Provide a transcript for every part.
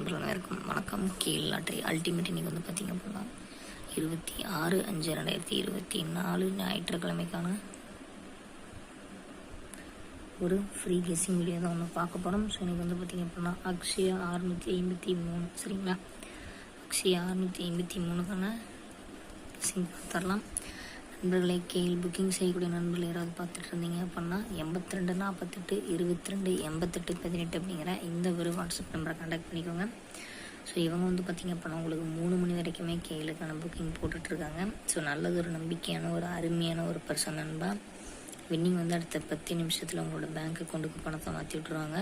நண்பர்கள் அனைவருக்கும் வணக்கம். கீழ் லாட்டரி அல்டிமேட் இன்னைக்கு வந்து பார்த்திங்க அப்படின்னா 26/5/2024 ஞாயிற்றுக்கிழமைக்கான ஒரு ஃப்ரீ கெஸ்ஸிங் வீடியோ தான் ஒன்று பார்க்க போகிறோம். ஸோ இன்றைக்கி வந்து பார்த்திங்க அப்படின்னா அக்ஷயா 653 சரிங்களா. அக்ஷயா 653க்கான கெஸ்ஸிங் தரலாம். நண்பர்களை கேள் புக்கிங் செய்யக்கூடிய நண்பர்கள் யாராவது பார்த்துட்டு இருந்தீங்க அப்படின்னா 82 48 22 88 18 அப்படிங்கிற இந்த ஒரு வாட்ஸ்அப் நம்பரை கான்டாக்ட் பண்ணிக்கோங்க. ஸோ இவங்க வந்து பார்த்திங்க அப்படின்னா உங்களுக்கு 3 மணி வரைக்குமே கேளுக்கான புக்கிங் போட்டுட்ருக்காங்க. ஸோ நல்லது, ஒரு நம்பிக்கையான ஒரு அருமையான ஒரு பர்சன் நண்பா. வின்னிங் வந்து அடுத்த 10 நிமிஷத்தில் உங்களோட பேங்க் அக்கௌண்ட்டுக்கு பணத்தை மாற்றி விட்ருவாங்க.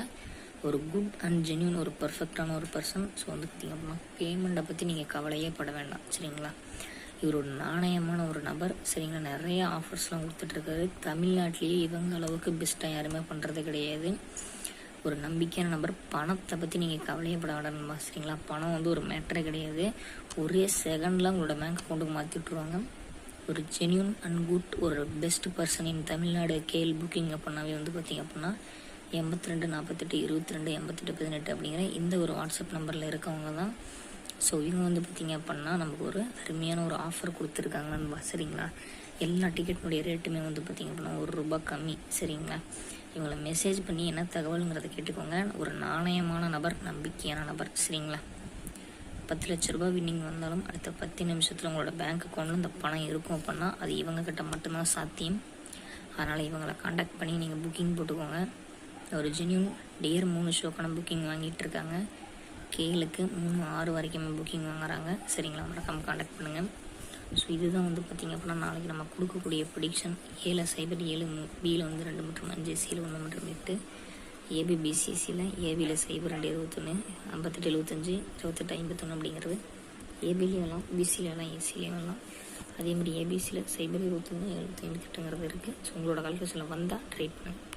ஒரு குட் அண்ட் ஜென்யூன் ஒரு பர்ஃபெக்டான ஒரு பர்சன். ஸோ வந்து பார்த்திங்க அப்படின்னா பேமெண்ட்டை பற்றி நீங்கள் கவலையே பட வேண்டாம் சரிங்களா. இவர் ஒரு நாணயமான ஒரு நபர் சரிங்களா. நிறைய ஆஃபர்ஸ்லாம் கொடுத்துட்ருக்காரு. தமிழ்நாட்டிலேயே இவங்க அளவுக்கு பெஸ்ட்டாக யாருமே பண்ணுறது கிடையாது. ஒரு நம்பிக்கையான நபர். பணத்தை பற்றி நீங்கள் கவலையே பட வேண்டாம் சரிங்களா. பணம் வந்து ஒரு மேட்டரே கிடையாது. ஒரே செகண்டில் உங்களோட பேங்க் அக்கௌண்ட்டுக்கு மாற்றி விட்ருவாங்க. ஒரு ஜென்யூன் அண்ட் குட் ஒரு பெஸ்ட் பர்சன் இன் தமிழ்நாடு கேள் புக்கிங் அப்படின்னாவே வந்து பார்த்திங்க அப்படின்னா 82 48 22 88 18 அப்படிங்கிற இந்த ஒரு வாட்ஸ்அப் நம்பரில் இருக்கவங்க தான். ஸோ இவங்க வந்து பார்த்திங்க அப்படின்னா நமக்கு ஒரு அருமையான ஒரு ஆஃபர் கொடுத்துருக்காங்க நண்பா சரிங்களா. எல்லா டிக்கெட்னுடைய ரேட்டுமே வந்து பார்த்திங்க அப்படின்னா ₹1 கம்மி சரிங்களா. இவங்களை மெசேஜ் பண்ணி என்ன தகவலுங்கிறத கேட்டுக்கோங்க. ஒரு நாணயமான நபர், நம்பிக்கையான நபர் சரிங்களா. 10 லட்ச ரூபாய் வின்னிங் வந்தாலும் அடுத்த 10 நிமிஷத்தில் உங்களோட பேங்க் அக்கௌண்ட்டில் இந்த பணம் இருக்கும் அப்படின்னா அது இவங்கக்கிட்ட மட்டும்தான் சாத்தியம். அதனால் இவங்களை காண்டாக்ட் பண்ணி நீங்கள் புக்கிங் போட்டுக்கோங்க. ஒரு ஜென்யூன் டேர் 3 ஷோக்கான புக்கிங் வாங்கிட்டு இருக்காங்க. கேளுக்கு 3-6 வரைக்கும் புக்கிங் வாங்குறாங்க சரிங்களா. மறக்காமல் காண்டாக்ட் பண்ணுங்கள். ஸோ இதுதான் வந்து பார்த்திங்க அப்படின்னா நாளைக்கு நம்ம கொடுக்கக்கூடிய ப்ரிடிக்ஷன். 7-0-7 பியில் வந்து 2 மற்றும் 5, சியில் 1 மற்றும் 8, ஏபிபிசிசியில் ஏபியில் 0-2-21, 58-75, 28-51 அப்படிங்கிறது ஏபிலையும் வரலாம், பிசியிலலாம், ஏசிலையும் வரலாம். அதேமாதிரி ஏபிசியில் 0-21, 75-8ங்கிறது இருக்குது. ஸோ உங்களோட கால்குலேஷனில் வந்தால் ட்ரேட் பண்ணுங்கள்.